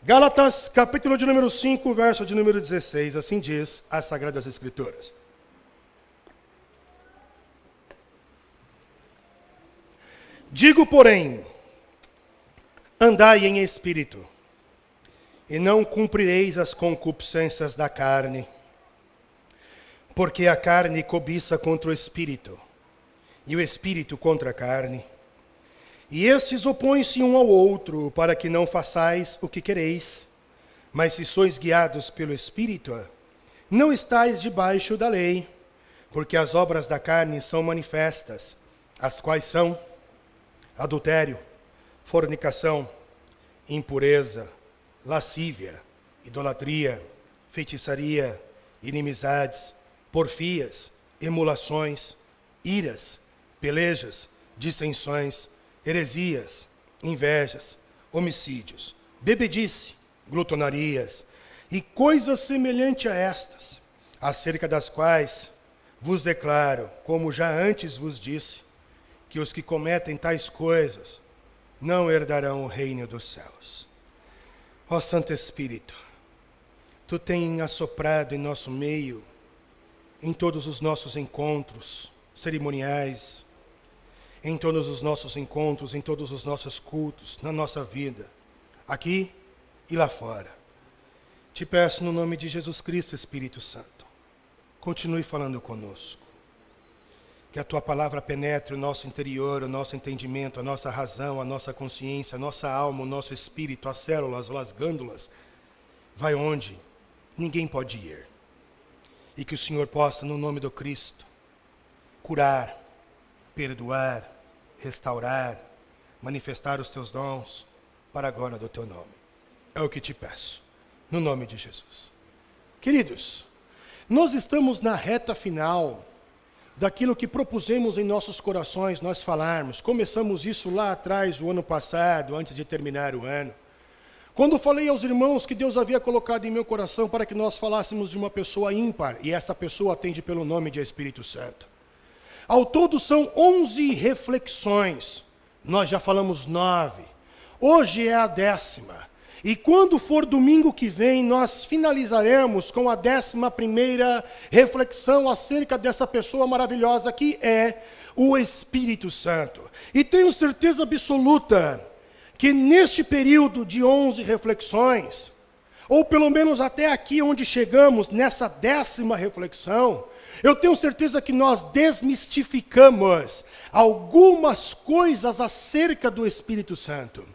Gálatas, capítulo de número 5, verso de número 16, assim diz as Sagradas Escrituras. Digo, porém, andai em espírito, e não cumprireis as concupiscências da carne, porque a carne cobiça contra o espírito, e o espírito contra a carne. E estes opõem-se um ao outro, para que não façais o que quereis. Mas se sois guiados pelo Espírito, não estáis debaixo da lei, porque as obras da carne são manifestas, as quais são adultério, fornicação, impureza, lascívia, idolatria, feitiçaria, inimizades, porfias, emulações, iras, pelejas, dissensões, heresias, invejas, homicídios, bebedice, glutonarias e coisas semelhantes a estas, acerca das quais vos declaro, como já antes vos disse, que os que cometem tais coisas não herdarão o reino dos céus. Ó Santo Espírito, Tu tens assoprado em nosso meio, em todos os nossos encontros cerimoniais, em todos os nossos encontros, em todos os nossos cultos, na nossa vida, aqui e lá fora. Te peço no nome de Jesus Cristo, Espírito Santo, continue falando conosco. Que a Tua palavra penetre o nosso interior, o nosso entendimento, a nossa razão, a nossa consciência, a nossa alma, o nosso espírito, as células, as glândulas, vai onde ninguém pode ir. E que o Senhor possa, no nome do Cristo, curar, perdoar, restaurar, manifestar os Teus dons para a glória do Teu nome. É o que te peço, no nome de Jesus. Queridos, nós estamos na reta final daquilo que propusemos em nossos corações nós falarmos. Começamos isso lá atrás, o ano passado, antes de terminar o ano. Quando falei aos irmãos que Deus havia colocado em meu coração para que nós falássemos de uma pessoa ímpar, e essa pessoa atende pelo nome de Espírito Santo. Ao todo são 11 reflexões, nós já falamos 9, hoje é a 10ª, e quando for domingo que vem, nós finalizaremos com a 11ª reflexão acerca dessa pessoa maravilhosa que é o Espírito Santo. E tenho certeza absoluta que neste período de 11 reflexões, ou pelo menos até aqui onde chegamos, nessa 10ª reflexão, eu tenho certeza que nós desmistificamos algumas coisas acerca do Espírito Santo.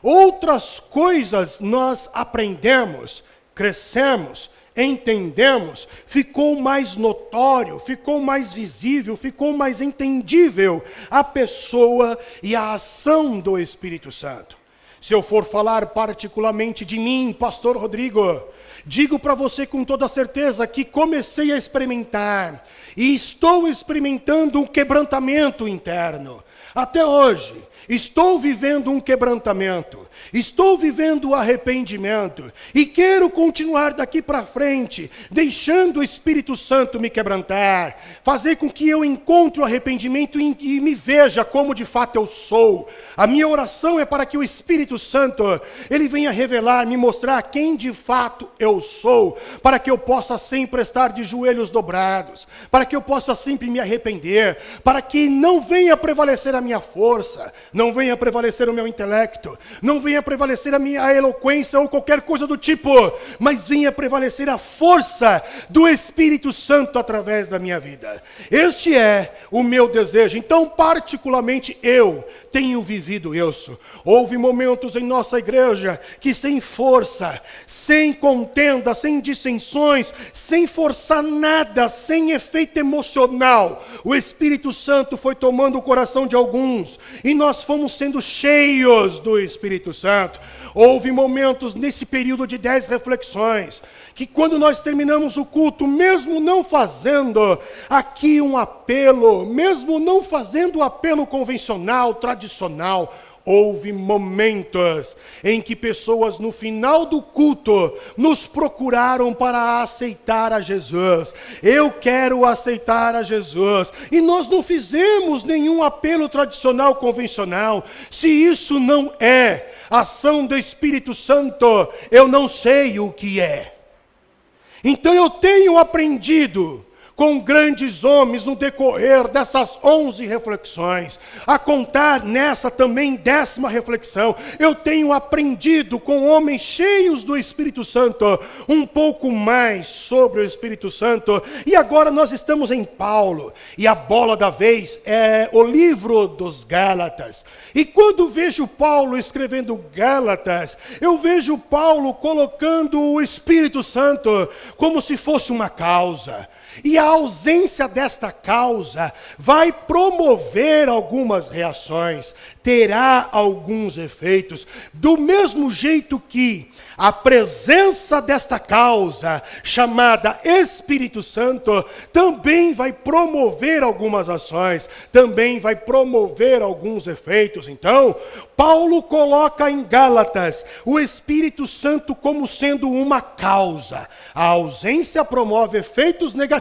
Outras coisas nós aprendemos, crescemos, entendemos, ficou mais notório, ficou mais visível, ficou mais entendível a pessoa e a ação do Espírito Santo. Se eu for falar particularmente de mim, Pastor Rodrigo, digo para você com toda certeza que comecei a experimentar e estou experimentando um quebrantamento interno. Até hoje, estou vivendo um quebrantamento, estou vivendo arrependimento e quero continuar daqui para frente, deixando o Espírito Santo me quebrantar, fazer com que eu encontre o arrependimento e me veja como de fato eu sou. A minha oração é para que o Espírito Santo, ele venha revelar, me mostrar quem de fato eu sou, para que eu possa sempre estar de joelhos dobrados, para que eu possa sempre me arrepender, para que não venha prevalecer a minha força, não venha prevalecer o meu intelecto, não venha prevalecer a minha eloquência ou qualquer coisa do tipo, mas venha prevalecer a força do Espírito Santo através da minha vida. Este é o meu desejo. Então, particularmente eu tenho vivido isso. Houve momentos em nossa igreja que sem força, sem contenda, sem dissensões, sem forçar nada, sem efeito emocional, o Espírito Santo foi tomando o coração de alguns e nós fomos sendo cheios do Espírito Santo. Houve momentos nesse período de 10 reflexões, que quando nós terminamos o culto, mesmo não fazendo aqui um apelo, mesmo não fazendo o apelo convencional, tradicional, Houve momentos em que pessoas no final do culto nos procuraram para aceitar a Jesus. Eu quero aceitar a Jesus. E nós não fizemos nenhum apelo tradicional, convencional. Se isso não é ação do Espírito Santo, eu não sei o que é. Então eu tenho aprendido com grandes homens no decorrer dessas 11 reflexões, a contar nessa também 10ª reflexão. Eu tenho aprendido com homens cheios do Espírito Santo, um pouco mais sobre o Espírito Santo, e agora nós estamos em Paulo, e a bola da vez é o livro dos Gálatas. E quando vejo Paulo escrevendo Gálatas, eu vejo Paulo colocando o Espírito Santo como se fosse uma causa. E a ausência desta causa vai promover algumas reações, terá alguns efeitos, do mesmo jeito que a presença desta causa, chamada Espírito Santo, também vai promover algumas ações, também vai promover alguns efeitos. Então, Paulo coloca em Gálatas o Espírito Santo como sendo uma causa. A ausência promove efeitos negativos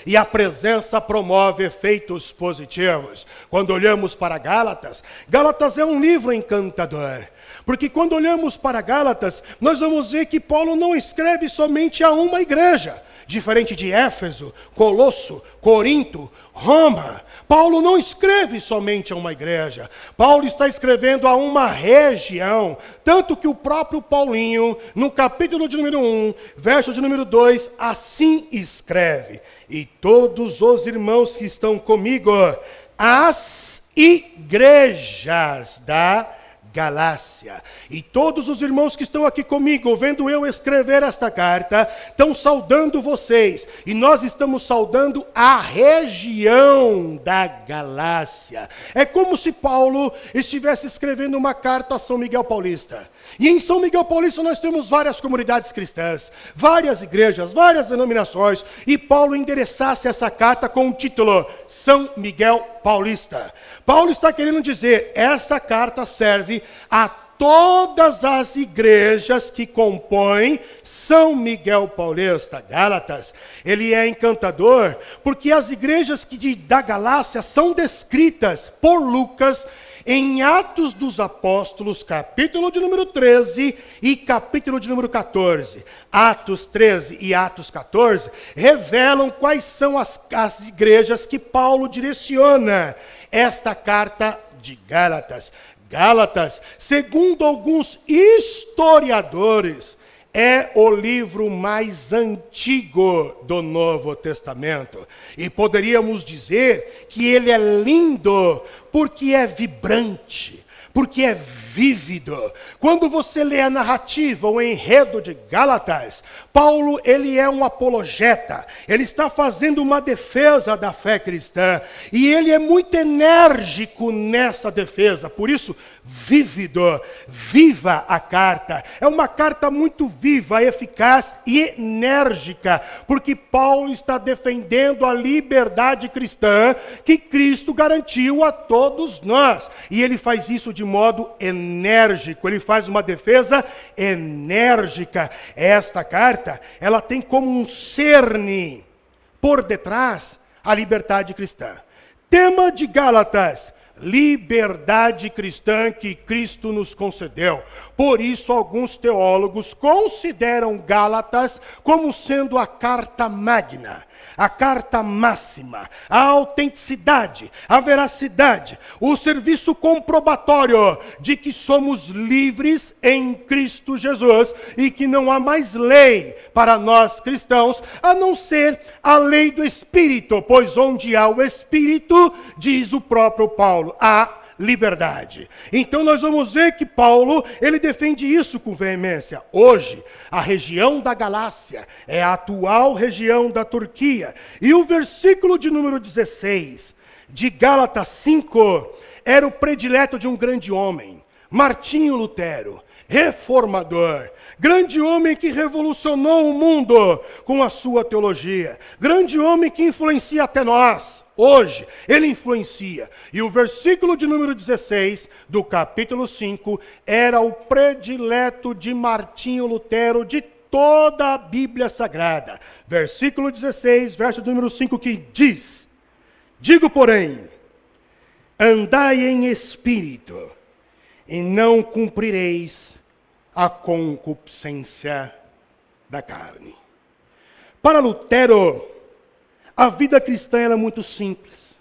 e a presença promove efeitos positivos. Quando olhamos para Gálatas, Gálatas é um livro encantador. Porque quando olhamos para Gálatas, nós vamos ver que Paulo não escreve somente a uma igreja. Diferente de Éfeso, Colosso, Corinto, Roma. Paulo não escreve somente a uma igreja. Paulo está escrevendo a uma região. Tanto que o próprio Paulinho, no capítulo de número 1, verso de número 2, assim escreve: e todos os irmãos que estão comigo, as igrejas da Galácia. E todos os irmãos que estão aqui comigo, vendo eu escrever esta carta, estão saudando vocês. E nós estamos saudando a região da Galácia. É como se Paulo estivesse escrevendo uma carta a São Miguel Paulista. E em São Miguel Paulista nós temos várias comunidades cristãs, várias igrejas, várias denominações. E Paulo endereçasse essa carta com o título São Miguel Paulista. Paulo está querendo dizer, esta carta serve a todas as igrejas que compõem São Miguel Paulista, Gálatas. Ele é encantador porque as igrejas da Galácia são descritas por Lucas em Atos dos Apóstolos, capítulo de número 13 e capítulo de número 14. Atos 13 e Atos 14 revelam quais são as igrejas que Paulo direciona esta carta de Gálatas. Gálatas, segundo alguns historiadores, é o livro mais antigo do Novo Testamento. E poderíamos dizer que ele é lindo porque é vibrante, porque é vívido. Quando você lê a narrativa, o enredo de Gálatas, Paulo, ele é um apologeta. Ele está fazendo uma defesa da fé cristã. E ele é muito enérgico nessa defesa. Por isso, vívido, viva a carta. É uma carta muito viva, eficaz e enérgica, porque Paulo está defendendo a liberdade cristã que Cristo garantiu a todos nós. E ele faz isso de modo enérgico, ele faz uma defesa enérgica. Esta carta, ela tem como um cerne por detrás a liberdade cristã. Tema de Gálatas: liberdade cristã que Cristo nos concedeu. Por isso, alguns teólogos consideram Gálatas como sendo a carta magna, a carta máxima, a autenticidade, a veracidade, o serviço comprobatório de que somos livres em Cristo Jesus e que não há mais lei para nós cristãos, a não ser a lei do Espírito, pois onde há o Espírito, diz o próprio Paulo, há liberdade. Então nós vamos ver que Paulo, ele defende isso com veemência. Hoje, a região da Galácia é a atual região da Turquia. E o versículo de número 16 de Gálatas 5 era o predileto de um grande homem, Martinho Lutero, reformador, grande homem que revolucionou o mundo com a sua teologia, grande homem que influencia até nós. hoje, ele influencia. E o versículo de número 16 do capítulo 5 era o predileto de Martinho Lutero de toda a Bíblia Sagrada. Versículo 16, verso de número 5, que diz: digo, porém, andai em espírito, e não cumprireis a concupiscência da carne. Para Lutero, a vida cristã era muito simples.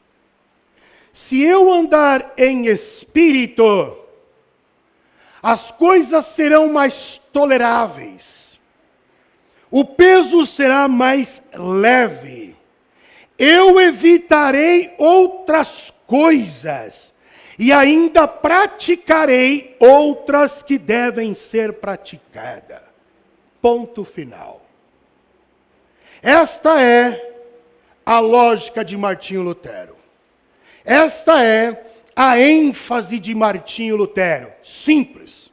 Se eu andar em espírito, as coisas serão mais toleráveis. O peso será mais leve. Eu evitarei outras coisas e ainda praticarei outras que devem ser praticadas. Ponto final. Esta é a lógica de Martinho Lutero. Esta é a ênfase de Martinho Lutero. Simples,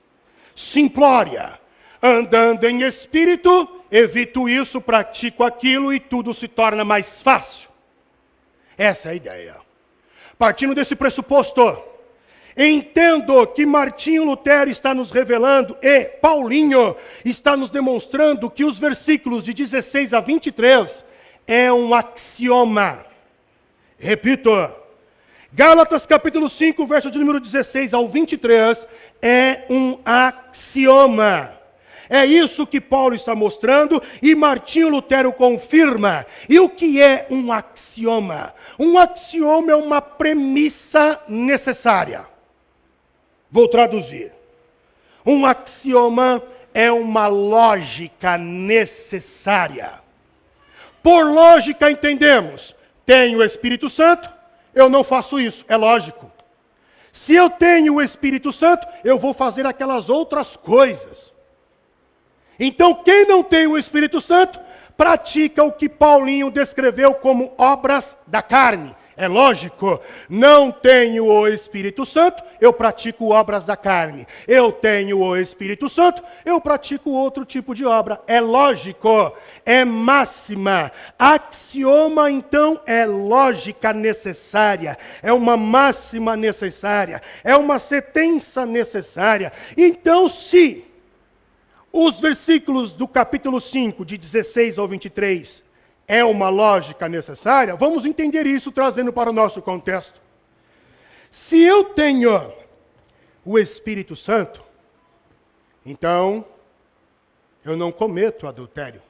simplória. Andando em espírito, evito isso, pratico aquilo e tudo se torna mais fácil. Essa é a ideia. Partindo desse pressuposto, entendo que Martinho Lutero está nos revelando, e Paulinho está nos demonstrando, que os versículos de 16 a 23 é um axioma. Repito, Gálatas capítulo 5, verso de número 16 ao 23, é um axioma. É isso que Paulo está mostrando e Martinho Lutero confirma. E o que é um axioma? Um axioma é uma premissa necessária. Vou traduzir. Um axioma é uma lógica necessária. Por lógica entendemos, tenho o Espírito Santo, eu não faço isso, é lógico. Se eu tenho o Espírito Santo, eu vou fazer aquelas outras coisas. Então, quem não tem o Espírito Santo, pratica o que Paulinho descreveu como obras da carne. É lógico, não tenho o Espírito Santo, eu pratico obras da carne. Eu tenho o Espírito Santo, eu pratico outro tipo de obra. É lógico, é máxima. Axioma, então, é lógica necessária. É uma máxima necessária. É uma sentença necessária. Então, se os versículos do capítulo 5, de 16 ao 23, é uma lógica necessária, vamos entender isso trazendo para o nosso contexto. Se eu tenho o Espírito Santo, então eu não cometo adultério.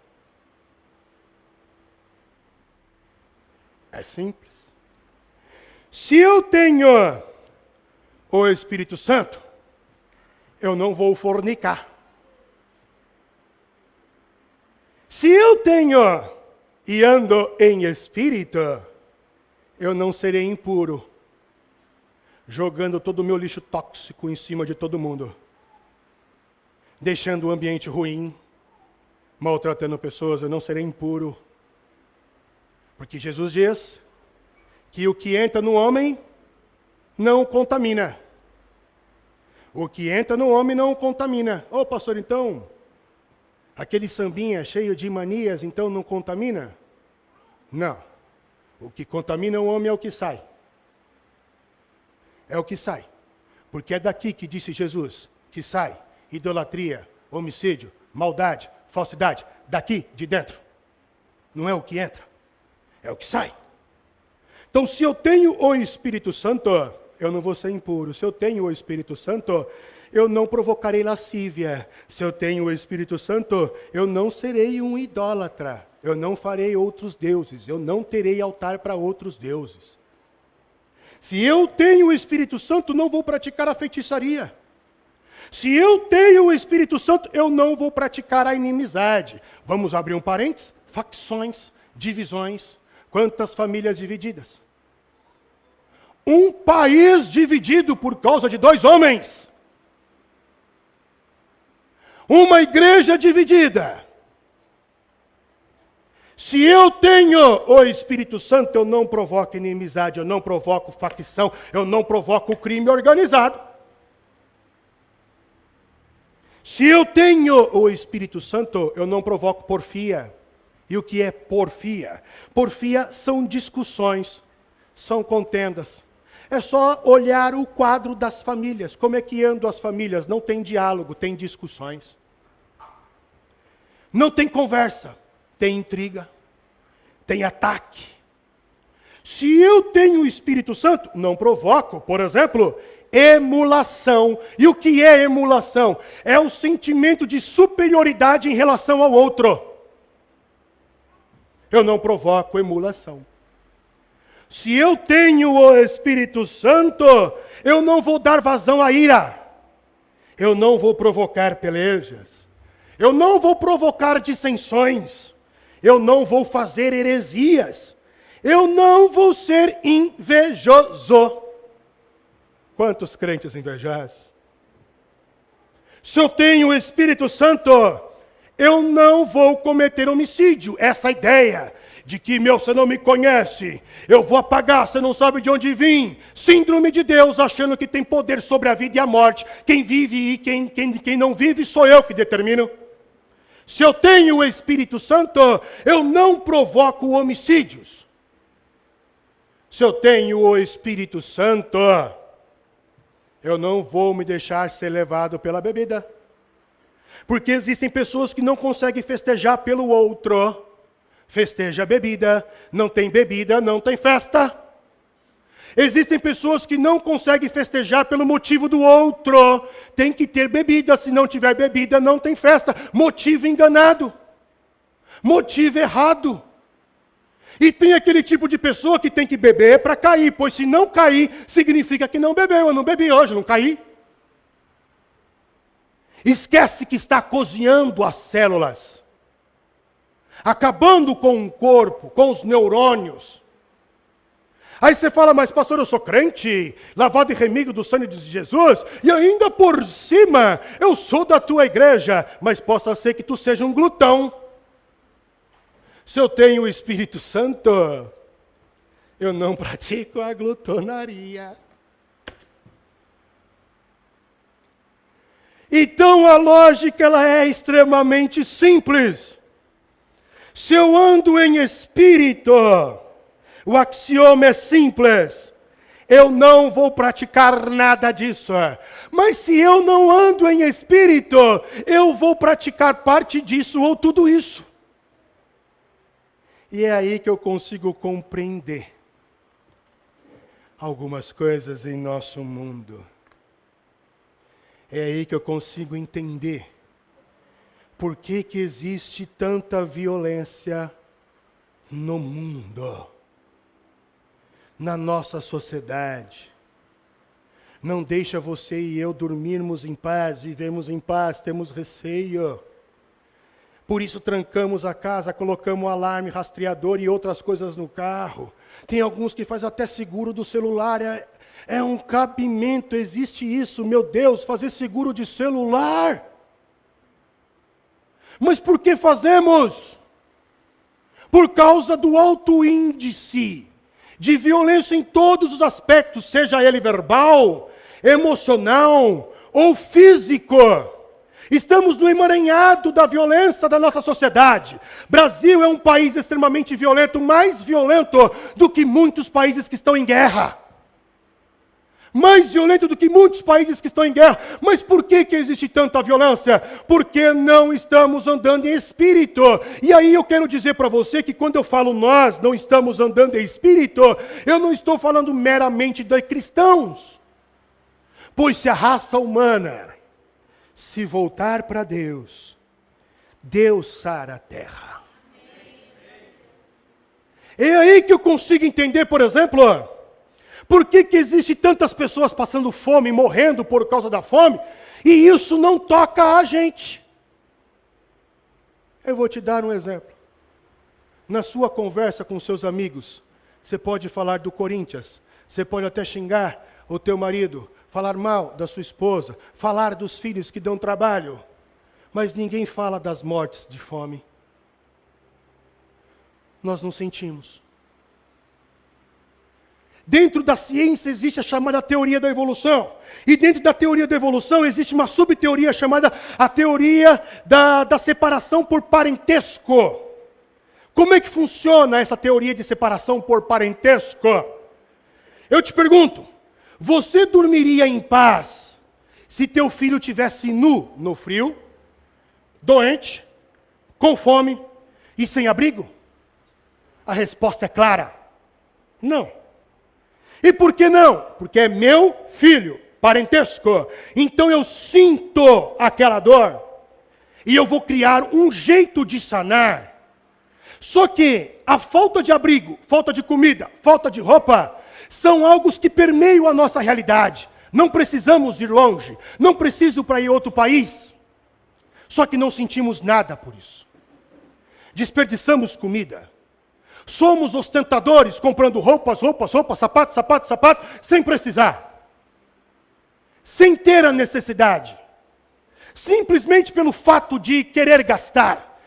É simples. Se eu tenho o Espírito Santo, eu não vou fornicar. Se eu tenho e ando em espírito, eu não serei impuro, jogando todo o meu lixo tóxico em cima de todo mundo, deixando o ambiente ruim, maltratando pessoas, eu não serei impuro. Porque Jesus diz que o que entra no homem não contamina. O que entra no homem não contamina. Ô pastor, então, aquele sambinha cheio de manias, então não contamina? Não. O que contamina o homem é o que sai. É o que sai. Porque é daqui que disse Jesus, que sai idolatria, homicídio, maldade, falsidade. Daqui, de dentro. Não é o que entra, é o que sai. Então, se eu tenho o Espírito Santo, eu não vou ser impuro. Se eu tenho o Espírito Santo, eu não provocarei lascívia. Se eu tenho o Espírito Santo, eu não serei um idólatra. Eu não farei outros deuses. Eu não terei altar para outros deuses. Se eu tenho o Espírito Santo, não vou praticar a feitiçaria. Se eu tenho o Espírito Santo, eu não vou praticar a inimizade. Vamos abrir um parênteses? Facções, divisões. Quantas famílias divididas? Um país dividido por causa de dois homens. Uma igreja dividida. Se eu tenho o Espírito Santo, eu não provoco inimizade, eu não provoco facção, eu não provoco crime organizado. Se eu tenho o Espírito Santo, eu não provoco porfia. E o que é porfia? Porfia são discussões, são contendas. É só olhar o quadro das famílias. Como é que andam as famílias? Não tem diálogo, tem discussões. Não tem conversa, tem intriga, tem ataque. Se eu tenho o Espírito Santo, não provoco, por exemplo, emulação. E o que é emulação? É o sentimento de superioridade em relação ao outro. Eu não provoco emulação. Se eu tenho o Espírito Santo, eu não vou dar vazão à ira. Eu não vou provocar pelejas. Eu não vou provocar dissensões. Eu não vou fazer heresias. Eu não vou ser invejoso. Quantos crentes invejosos? Se eu tenho o Espírito Santo, eu não vou cometer homicídio. Essa ideia de que, você não me conhece, eu vou apagar, você não sabe de onde vim. Síndrome de Deus, achando que tem poder sobre a vida e a morte. Quem vive e quem não vive sou eu que determino. Se eu tenho o Espírito Santo, eu não provoco homicídios. Se eu tenho o Espírito Santo, eu não vou me deixar ser levado pela bebida. Porque existem pessoas que não conseguem festejar pelo outro. Festeja bebida, não tem festa. Existem pessoas que não conseguem festejar pelo motivo do outro. Tem que ter bebida, se não tiver bebida, não tem festa. Motivo enganado. Motivo errado. E tem aquele tipo de pessoa que tem que beber para cair, pois se não cair, significa que não bebeu. Eu não bebi hoje, não caí. Esquece que está cozinhando as células, acabando com o corpo, com os neurônios. Aí você fala, mas pastor, eu sou crente, lavado e remido do sangue de Jesus, e ainda por cima, eu sou da tua igreja, mas possa ser que tu seja um glutão. Se eu tenho o Espírito Santo, eu não pratico a glutonaria. Então a lógica ela é extremamente simples. Se eu ando em espírito, o axioma é simples. Eu não vou praticar nada disso. Mas se eu não ando em espírito, eu vou praticar parte disso ou tudo isso. E é aí que eu consigo compreender algumas coisas em nosso mundo. É aí que eu consigo entender por que existe tanta violência no mundo, na nossa sociedade. Não deixa você e eu dormirmos em paz, vivemos em paz, temos receio. Por isso trancamos a casa, colocamos alarme, rastreador e outras coisas no carro. Tem alguns que fazem até seguro do celular. É um cabimento, existe isso, meu Deus, fazer seguro de celular. Mas por que fazemos? Por causa do alto índice de violência em todos os aspectos, seja ele verbal, emocional ou físico. Estamos no emaranhado da violência da nossa sociedade. Brasil é um país extremamente violento, mais violento do que muitos países que estão em guerra. Mais violento do que muitos países que estão em guerra. Mas por que existe tanta violência? Porque não estamos andando em espírito. E aí eu quero dizer para você que quando eu falo nós não estamos andando em espírito, eu não estou falando meramente de cristãos. Pois se a raça humana se voltar para Deus, Deus sara a terra. É aí que eu consigo entender, por exemplo, por que existe tantas pessoas passando fome, morrendo por causa da fome, e isso não toca a gente. Eu vou te dar um exemplo. Na sua conversa com seus amigos, você pode falar do Corinthians, você pode até xingar o teu marido, falar mal da sua esposa, falar dos filhos que dão trabalho, mas ninguém fala das mortes de fome. Nós não sentimos. Dentro da ciência existe a chamada teoria da evolução. E dentro da teoria da evolução existe uma subteoria chamada a teoria da separação por parentesco. Como é que funciona essa teoria de separação por parentesco? Eu te pergunto, você dormiria em paz se teu filho tivesse nu no frio, doente, com fome e sem abrigo? A resposta é clara: não. E por que não? Porque é meu filho, parentesco. Então eu sinto aquela dor e eu vou criar um jeito de sanar. Só que a falta de abrigo, falta de comida, falta de roupa, são algo que permeiam a nossa realidade. Não precisamos ir longe, não preciso para ir a outro país. Só que não sentimos nada por isso. Desperdiçamos comida. Somos ostentadores, comprando roupas, sapatos, sem precisar. Sem ter a necessidade. Simplesmente pelo fato de querer gastar.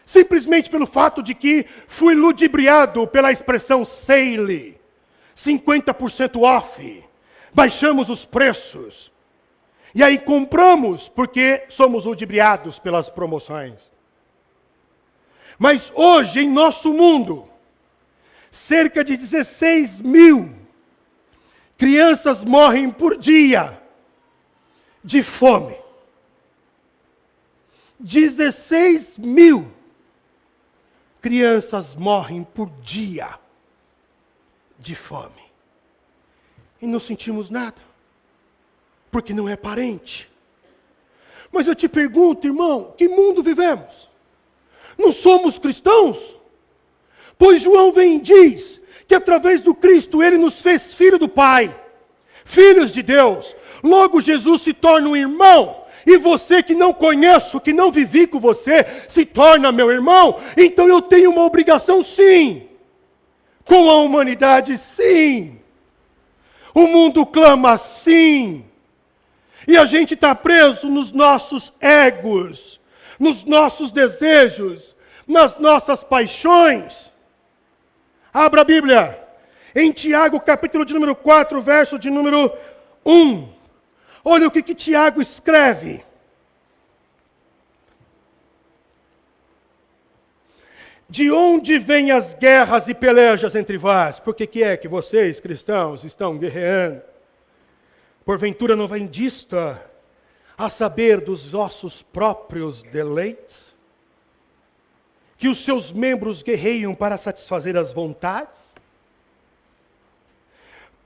Simplesmente pelo fato de que fui ludibriado pela expressão sale. 50% off. Baixamos os preços. E aí compramos porque somos ludibriados pelas promoções. Mas hoje, em nosso mundo, cerca de 16 mil crianças morrem por dia de fome. 16 mil crianças morrem por dia de fome. E não sentimos nada, porque não é parente. Mas eu te pergunto, irmão, que mundo vivemos? Não somos cristãos? Pois João vem e diz que através do Cristo ele nos fez filho do Pai, filhos de Deus. Logo Jesus se torna um irmão, e você que não conheço, que não vivi com você, se torna meu irmão. Então eu tenho uma obrigação sim, com a humanidade sim. O mundo clama sim, e a gente está preso nos nossos egos, nos nossos desejos, nas nossas paixões. Abra a Bíblia, em Tiago, capítulo de número 4, verso de número 1. Olha o que Tiago escreve. De onde vêm as guerras e pelejas entre vós? Por que é que vocês, cristãos, estão guerreando? Porventura não vem disto, a saber dos vossos próprios deleites? Que os seus membros guerreiam para satisfazer as vontades?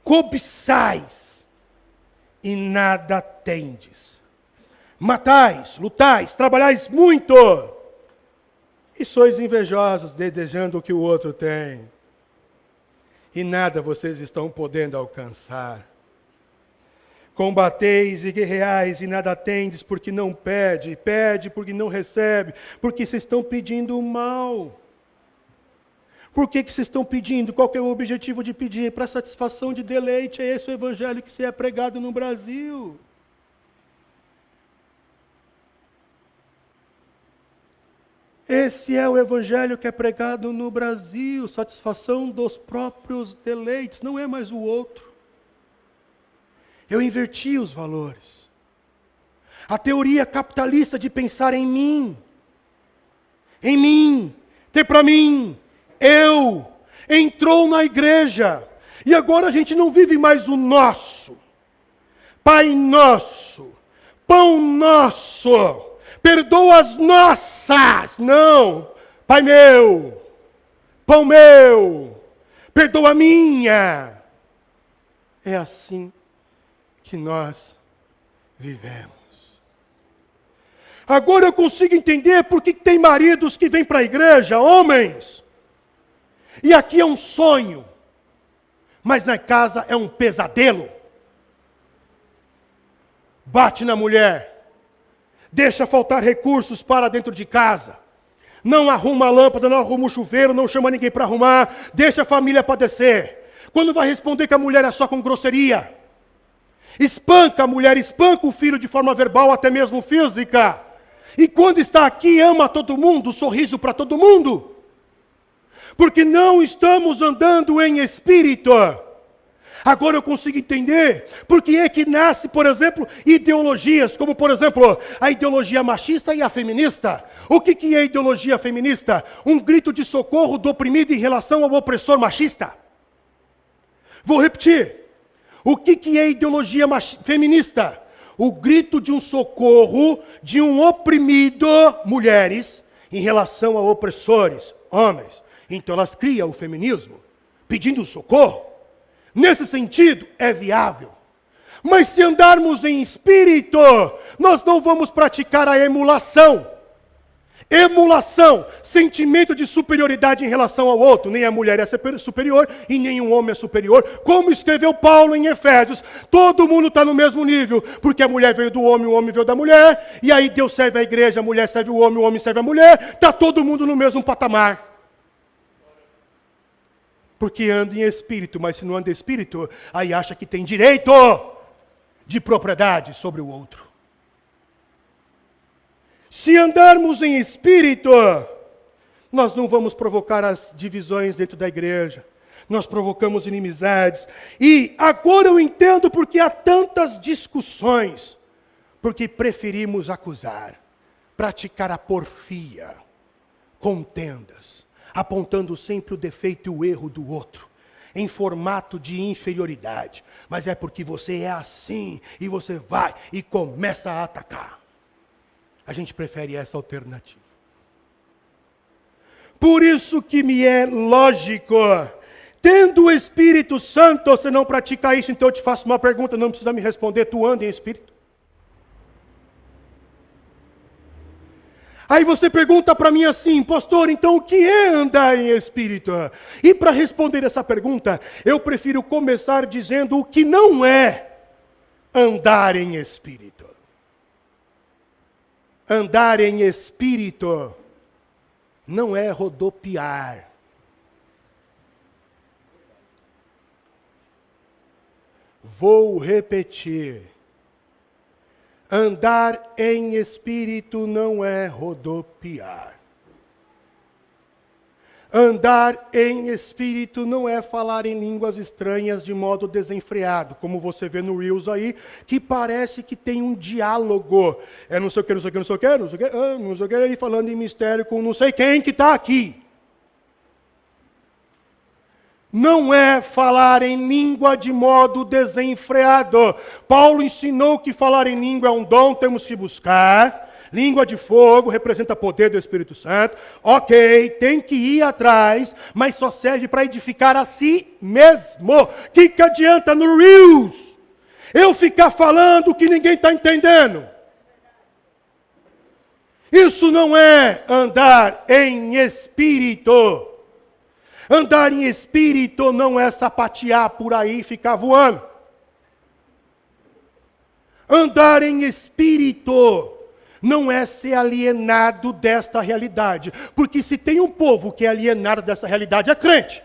Cobiçais e nada tendes. Matais, lutais, trabalhais muito. E sois invejosos, desejando o que o outro tem. E nada vocês estão podendo alcançar. Combateis e guerreais e nada tendes, porque não pede, pede porque não recebe, porque vocês estão pedindo o mal. Por que vocês estão pedindo? Qual que é o objetivo de pedir? Para satisfação de deleite. É esse o evangelho que se é pregado no Brasil. Esse é o evangelho que é pregado no Brasil, satisfação dos próprios deleites, não é mais o outro. Eu inverti os valores. A teoria capitalista de pensar em mim, ter para mim, eu, entrou na igreja, e agora a gente não vive mais o nosso, Pai nosso, pão nosso, perdoa as nossas, não, Pai meu, pão meu, perdoa a minha. É assim que nós vivemos. Agora eu consigo entender por que tem maridos que vêm para a igreja, homens, e aqui é um sonho, mas na casa é um pesadelo. Bate na mulher, deixa faltar recursos para dentro de casa, não arruma a lâmpada, não arruma o chuveiro, não chama ninguém para arrumar, deixa a família padecer. Quando vai responder que a mulher é só com grosseria, espanca a mulher, espanca o filho de forma verbal, até mesmo física. E quando está aqui, ama todo mundo, sorriso para todo mundo. Porque não estamos andando em espírito. Agora eu consigo entender porque é que nasce, por exemplo, ideologias, como por exemplo, a ideologia machista e a feminista. O que é a ideologia feminista? Um grito de socorro do oprimido em relação ao opressor machista. Vou repetir. O que é ideologia feminista? O grito de um socorro de um oprimido, mulheres, em relação a opressores, homens. Então elas criam o feminismo, pedindo socorro. Nesse sentido, é viável. Mas se andarmos em espírito, nós não vamos praticar a emulação. Emulação, sentimento de superioridade em relação ao outro. Nem a mulher é superior e nem um homem é superior. Como escreveu Paulo em Efésios, todo mundo está no mesmo nível, porque a mulher veio do homem, o homem veio da mulher, e aí Deus serve a igreja, a mulher serve o homem serve a mulher, está todo mundo no mesmo patamar. Porque anda em espírito, mas se não anda em espírito, aí acha que tem direito de propriedade sobre o outro. Se andarmos em espírito, nós não vamos provocar as divisões dentro da igreja. Nós provocamos inimizades. E agora eu entendo porque há tantas discussões. Porque preferimos acusar, praticar a porfia, contendas, apontando sempre o defeito e o erro do outro, em formato de inferioridade. Mas é porque você é assim, e você vai e começa a atacar. A gente prefere essa alternativa. Por isso que me é lógico, tendo o Espírito Santo, você não pratica isso, então eu te faço uma pergunta, não precisa me responder, tu anda em Espírito? Aí você pergunta para mim assim, pastor, então o que é andar em Espírito? E para responder essa pergunta, eu prefiro começar dizendo o que não é andar em Espírito. Andar em espírito não é rodopiar. Vou repetir. Andar em espírito não é rodopiar. Andar em espírito não é falar em línguas estranhas de modo desenfreado, como você vê no Reels aí, que parece que tem um diálogo. É não sei o que, não sei o que, não sei o que, não sei o que, não sei o que, aí falando em mistério com não sei quem que está aqui. Não é falar em língua de modo desenfreado. Paulo ensinou que falar em língua é um dom, temos que buscar. Língua de fogo representa poder do Espírito Santo. Ok, tem que ir atrás, mas só serve para edificar a si mesmo. O que adianta no Reels eu ficar falando que ninguém está entendendo? Isso não é andar em espírito. Andar em espírito não é sapatear por aí e ficar voando. Andar em espírito não é ser alienado desta realidade. Porque se tem um povo que é alienado dessa realidade, é crente.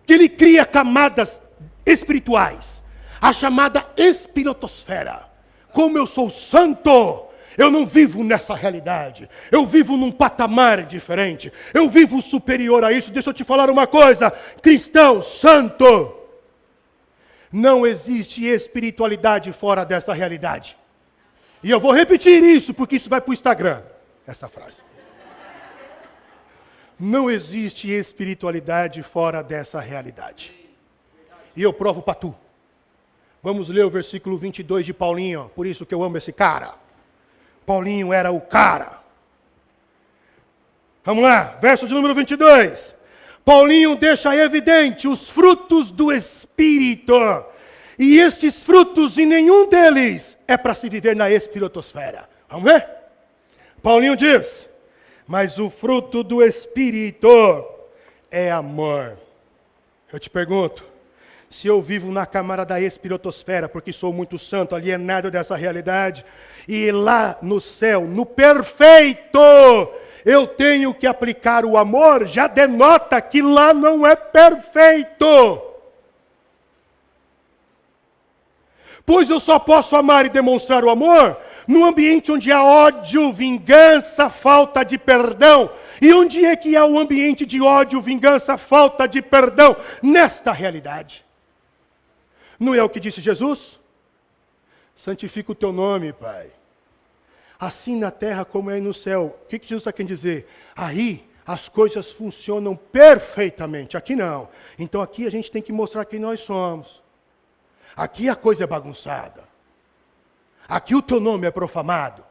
Que ele cria camadas espirituais. A chamada espiritosfera. Como eu sou santo, eu não vivo nessa realidade. Eu vivo num patamar diferente. Eu vivo superior a isso. Deixa eu te falar uma coisa. Cristão santo. Não existe espiritualidade fora dessa realidade. E eu vou repetir isso, porque isso vai para o Instagram, essa frase. Não existe espiritualidade fora dessa realidade. E eu provo para tu. Vamos ler o versículo 22 de Paulinho, por isso que eu amo esse cara. Paulinho era o cara. Vamos lá, verso de número 22. Paulinho deixa evidente os frutos do Espírito. E estes frutos, e nenhum deles é para se viver na espiritosfera. Vamos ver? Paulinho diz, mas o fruto do Espírito é amor. Eu te pergunto, se eu vivo na câmara da espiritosfera, porque sou muito santo, alienado dessa realidade, e lá no céu, no perfeito, eu tenho que aplicar o amor, já denota que lá não é perfeito. Pois eu só posso amar e demonstrar o amor no ambiente onde há ódio, vingança, falta de perdão. E onde é que há o ambiente de ódio, vingança, falta de perdão? Nesta realidade. Não é o que disse Jesus? Santifica o teu nome, Pai. Assim na terra como é no céu. O que Jesus está querendo dizer? Aí as coisas funcionam perfeitamente. Aqui não. Então aqui a gente tem que mostrar quem nós somos. Aqui a coisa é bagunçada. Aqui o teu nome é profanado.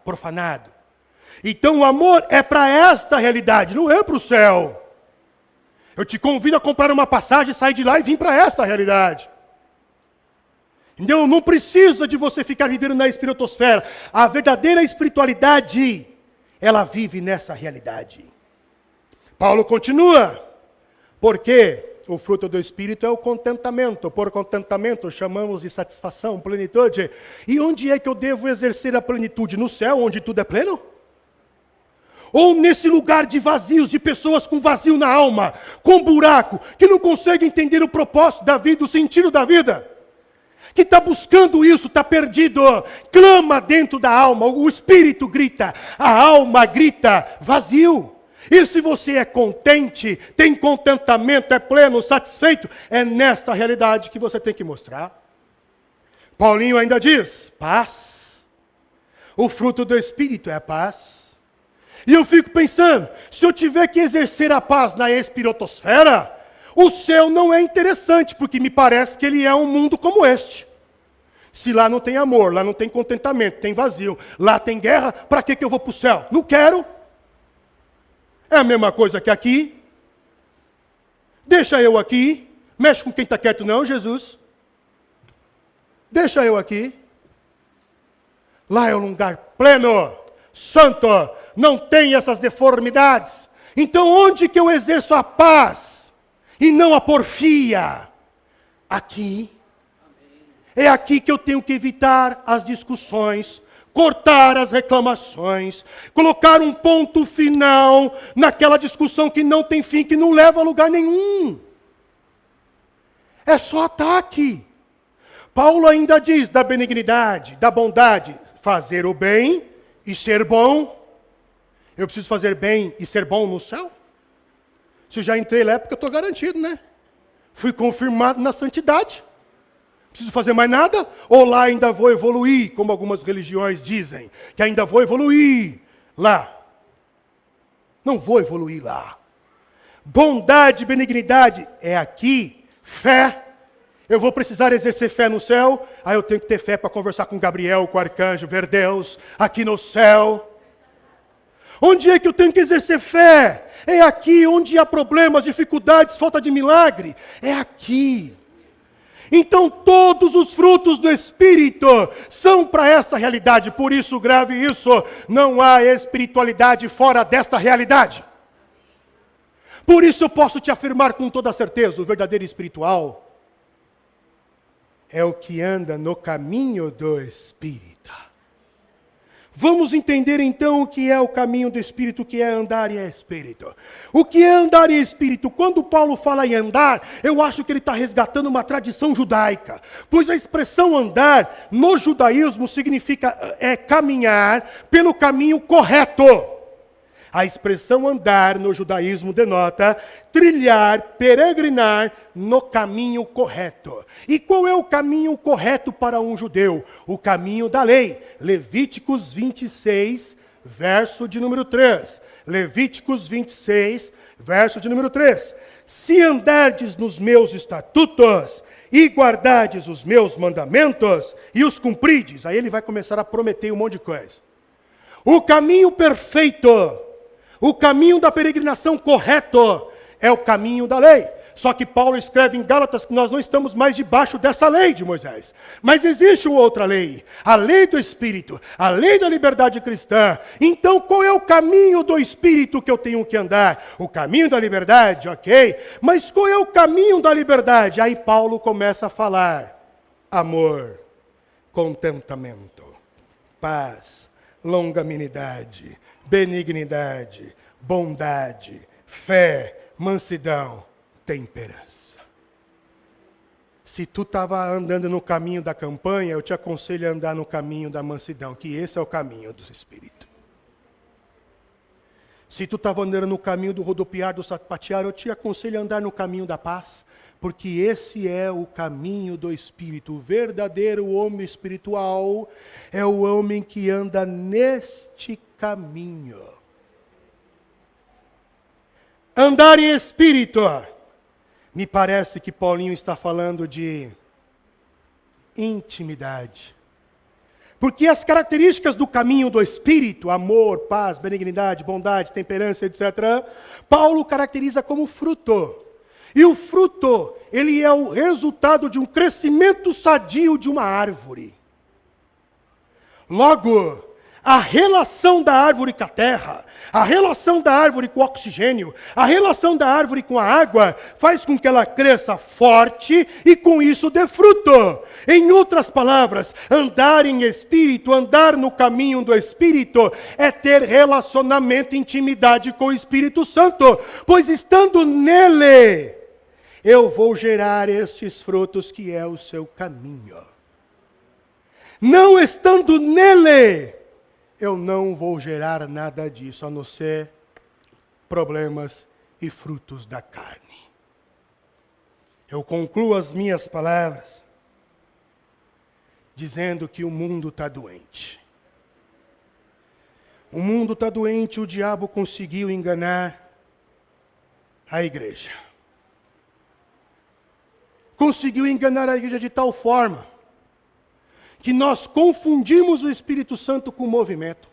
Então o amor é para esta realidade, não é para o céu. Eu te convido a comprar uma passagem, sair de lá e vir para esta realidade. Então não precisa de você ficar vivendo na espiritosfera. A verdadeira espiritualidade, ela vive nessa realidade. Paulo continua, porque o fruto do Espírito é o contentamento. Por contentamento chamamos de satisfação, plenitude. E onde é que eu devo exercer a plenitude? No céu, onde tudo é pleno? Ou nesse lugar de vazios, de pessoas com vazio na alma, com buraco, que não conseguem entender o propósito da vida, o sentido da vida? Que está buscando isso, está perdido, clama dentro da alma, o Espírito grita, a alma grita, vazio. E se você é contente, tem contentamento, é pleno, satisfeito, é nesta realidade que você tem que mostrar. Paulinho ainda diz, paz. O fruto do Espírito é a paz. E eu fico pensando, se eu tiver que exercer a paz na espiritosfera, o céu não é interessante, porque me parece que ele é um mundo como este. Se lá não tem amor, lá não tem contentamento, tem vazio, lá tem guerra, para que eu vou para o céu? Não quero. É a mesma coisa que aqui. Deixa eu aqui. Mexe com quem está quieto não, Jesus. Deixa eu aqui. Lá é um lugar pleno, santo, não tem essas deformidades. Então onde que eu exerço a paz e não a porfia? Aqui. É aqui que eu tenho que evitar as discussões, cortar as reclamações, colocar um ponto final naquela discussão que não tem fim, que não leva a lugar nenhum. É só ataque. Paulo ainda diz da benignidade, da bondade, fazer o bem e ser bom. Eu preciso fazer bem e ser bom no céu? Se eu já entrei lá é porque eu estou garantido, né? Fui confirmado na santidade. Preciso fazer mais nada? Ou lá ainda vou evoluir, como algumas religiões dizem, que ainda vou evoluir lá. Não vou evoluir lá. Bondade, benignidade é aqui. Fé. Eu vou precisar exercer fé no céu, aí eu tenho que ter fé para conversar com Gabriel, com o arcanjo, ver Deus aqui no céu. Onde é que eu tenho que exercer fé? É aqui onde há problemas, dificuldades, falta de milagre. É aqui. Então todos os frutos do Espírito são para essa realidade. Por isso, grave isso, não há espiritualidade fora dessa realidade. Por isso eu posso te afirmar com toda certeza, o verdadeiro espiritual é o que anda no caminho do Espírito. Vamos entender então o que é o caminho do Espírito, o que é andar em Espírito. O que é andar em Espírito? Quando Paulo fala em andar, eu acho que ele está resgatando uma tradição judaica. Pois a expressão andar, no judaísmo, significa caminhar pelo caminho correto. A expressão andar no judaísmo denota trilhar, peregrinar no caminho correto. E qual é o caminho correto para um judeu? O caminho da lei. Levíticos 26, verso de número 3. Levíticos 26, verso de número 3. Se andardes nos meus estatutos e guardardes os meus mandamentos e os cumprides, aí ele vai começar a prometer um monte de coisa. O caminho perfeito, o caminho da peregrinação correto é o caminho da lei. Só que Paulo escreve em Gálatas que nós não estamos mais debaixo dessa lei de Moisés. Mas existe uma outra lei, a lei do Espírito, a lei da liberdade cristã. Então qual é o caminho do Espírito que eu tenho que andar? O caminho da liberdade, ok. Mas qual é o caminho da liberdade? Aí Paulo começa a falar: amor, contentamento, paz, longanimidade, benignidade, bondade, fé, mansidão, temperança. Se tu estava andando no caminho da campanha, eu te aconselho a andar no caminho da mansidão, que esse é o caminho do Espírito. Se tu estava andando no caminho do rodopiar, do sapatear, eu te aconselho a andar no caminho da paz, porque esse é o caminho do Espírito. O verdadeiro homem espiritual é o homem que anda neste caminho. Andar em espírito. Me parece que Paulinho está falando de intimidade. Porque as características do caminho do Espírito, amor, paz, benignidade, bondade, temperança, etc., Paulo caracteriza como fruto. E o fruto, ele é o resultado de um crescimento sadio de uma árvore. Logo, a relação da árvore com a terra, a relação da árvore com o oxigênio, a relação da árvore com a água, faz com que ela cresça forte e com isso dê fruto. Em outras palavras, andar em espírito, andar no caminho do Espírito, é ter relacionamento e intimidade com o Espírito Santo, pois estando nele, eu vou gerar estes frutos que é o seu caminho. Não estando nele, eu não vou gerar nada disso, a não ser problemas e frutos da carne. Eu concluo as minhas palavras dizendo que o mundo está doente. O mundo está doente, o diabo conseguiu enganar a igreja. Conseguiu enganar a igreja de tal forma que nós confundimos o Espírito Santo com o movimento.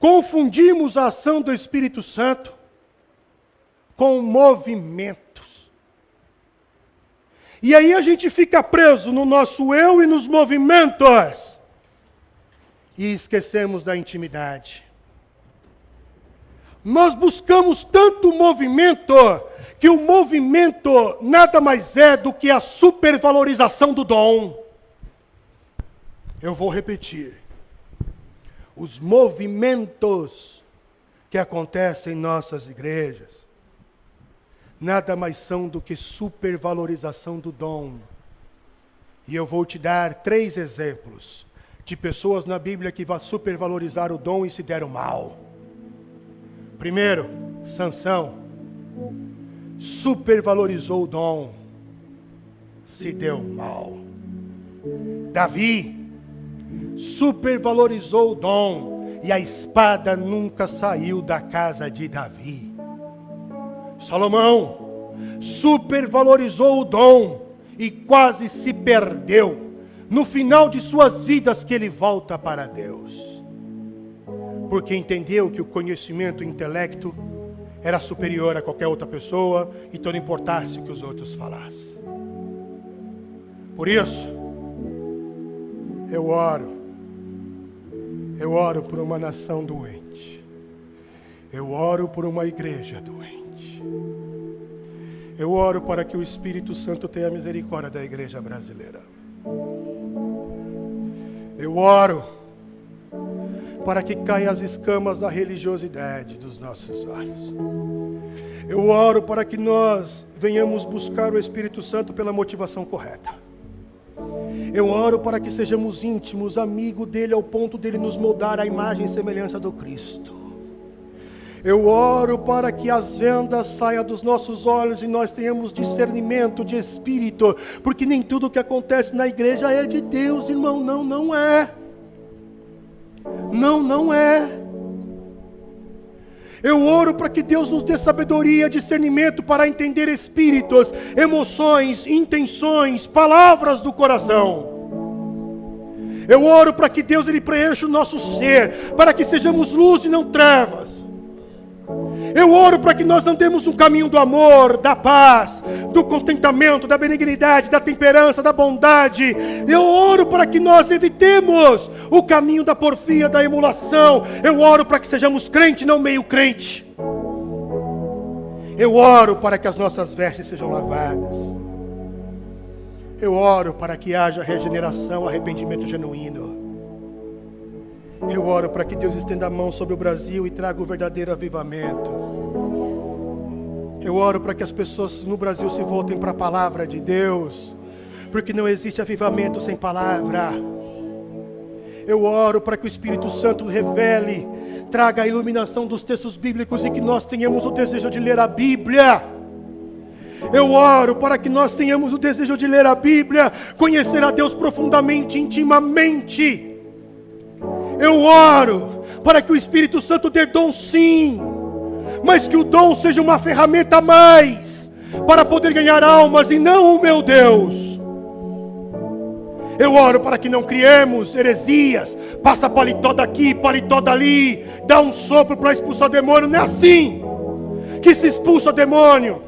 Confundimos a ação do Espírito Santo com movimentos. E aí a gente fica preso no nosso eu e nos movimentos. E esquecemos da intimidade. Nós buscamos tanto movimento, que o movimento nada mais é do que a supervalorização do dom. Eu vou repetir. Os movimentos que acontecem em nossas igrejas, nada mais são do que supervalorização do dom. E eu vou te dar 3 exemplos de pessoas na Bíblia que vão supervalorizar o dom e se deram mal. Primeiro, Sansão supervalorizou o dom, se deu mal. Davi supervalorizou o dom e a espada nunca saiu da casa de Davi. Salomão supervalorizou o dom e quase se perdeu. No final de suas vidas que ele volta para Deus. Porque entendeu que o conhecimento e o intelecto era superior a qualquer outra pessoa, então não importasse o que os outros falassem. Por isso, eu oro por uma nação doente, eu oro por uma igreja doente, eu oro para que o Espírito Santo tenha misericórdia da igreja brasileira, eu oro para que caiam as escamas da religiosidade dos nossos olhos. Eu oro para que nós venhamos buscar o Espírito Santo pela motivação correta. Eu oro para que sejamos íntimos, amigos dele, ao ponto dele nos moldar à imagem e semelhança do Cristo. Eu oro para que as vendas saiam dos nossos olhos e nós tenhamos discernimento de espírito, porque nem tudo que acontece na igreja é de Deus, irmão, não é. Não é. Eu oro para que Deus nos dê sabedoria, discernimento para entender espíritos, emoções, intenções, palavras do coração. Eu oro para que Deus ele preencha o nosso ser, para que sejamos luz e não trevas. Eu oro para que nós andemos no caminho do amor, da paz, do contentamento, da benignidade, da temperança, da bondade. Eu oro para que nós evitemos o caminho da porfia, da emulação. Eu oro para que sejamos crente, não meio crente. Eu oro para que as nossas vestes sejam lavadas. Eu oro para que haja regeneração, arrependimento genuíno. Eu oro para que Deus estenda a mão sobre o Brasil e traga o verdadeiro avivamento. Eu oro para que as pessoas no Brasil se voltem para a palavra de Deus, porque não existe avivamento sem palavra. Eu oro para que o Espírito Santo revele, traga a iluminação dos textos bíblicos e que nós tenhamos o desejo de ler a Bíblia. Eu oro para que nós tenhamos o desejo de ler a Bíblia, conhecer a Deus profundamente, intimamente. Eu oro para que o Espírito Santo dê dom sim, mas que o dom seja uma ferramenta a mais para poder ganhar almas e não o meu Deus. Eu oro para que não criemos heresias, passa paletó daqui, paletó dali, dá um sopro para expulsar o demônio. Não é assim que se expulsa demônio.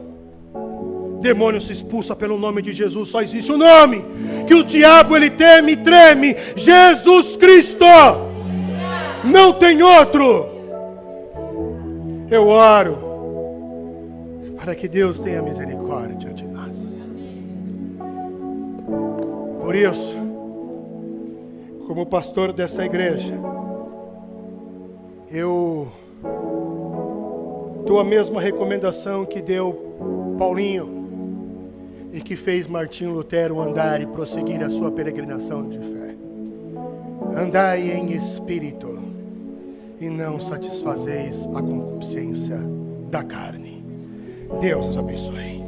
Demônio se expulsa pelo nome de Jesus. Só existe um nome que o diabo ele teme e treme: Jesus Cristo. Não tem outro. Eu oro para que Deus tenha misericórdia de nós. Por isso, como pastor dessa igreja, eu dou a mesma recomendação que deu Paulinho e que fez Martinho Lutero andar e prosseguir a sua peregrinação de fé. Andai em espírito e não satisfazeis a concupiscência da carne. Deus os abençoe.